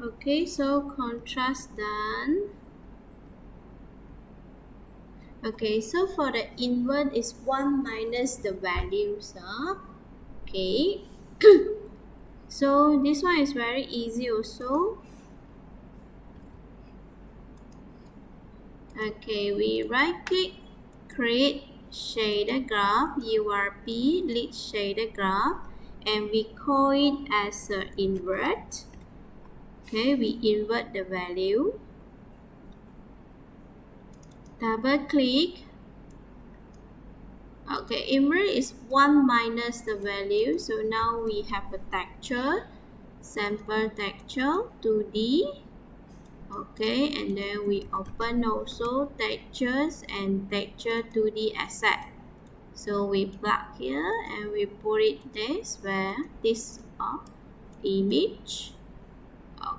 Okay, so contrast done. Okay, so for the invert is 1 minus the values. Okay, so this one is very easy also. Okay, we right click, create shader graph, URP, lead shader graph, and we call it as invert. Okay, we invert the value. Double click. Okay, invert is 1 minus the value. So now we have a texture, sample texture 2D. Okay, and then we open also textures and texture 2D asset. So we plug here and we put it this where this image.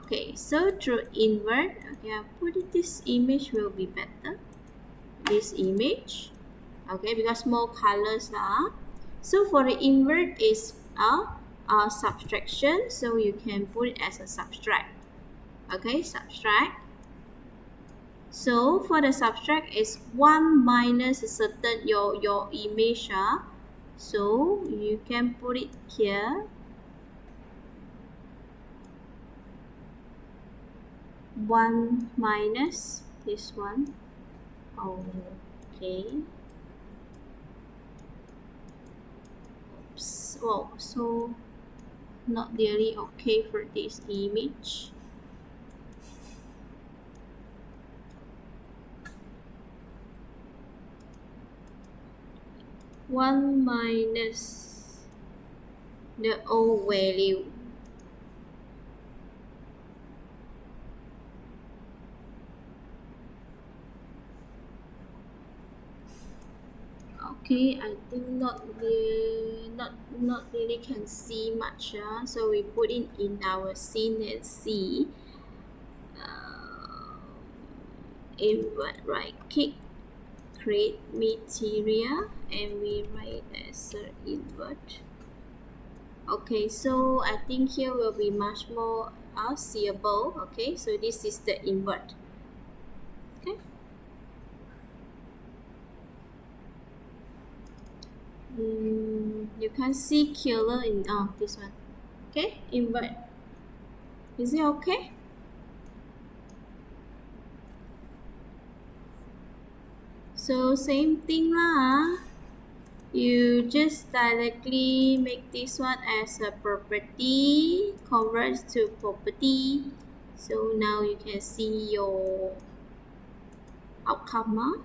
Okay, so through invert, okay, I put it, this image will be better. This image, okay, because more colors lah. So for the invert is a subtraction, so you can put it as a subtract. Okay, subtract. So for the subtract is 1 minus a certain your image. So you can put it here. 1 minus this one. Okay. Oops. Oh, so not really okay for this image. One minus the old value. Okay, I think not really can see much. So we put it in our scene and see. Invert, right click, create material, and we write as invert. Okay, so I think here will be much more seeable. Okay, so this is the invert. Okay. You can see killer in this one. Okay, invert. Is it okay? So same thing lah. You just directly make this one as a property, convert to property. So now you can see your outcome.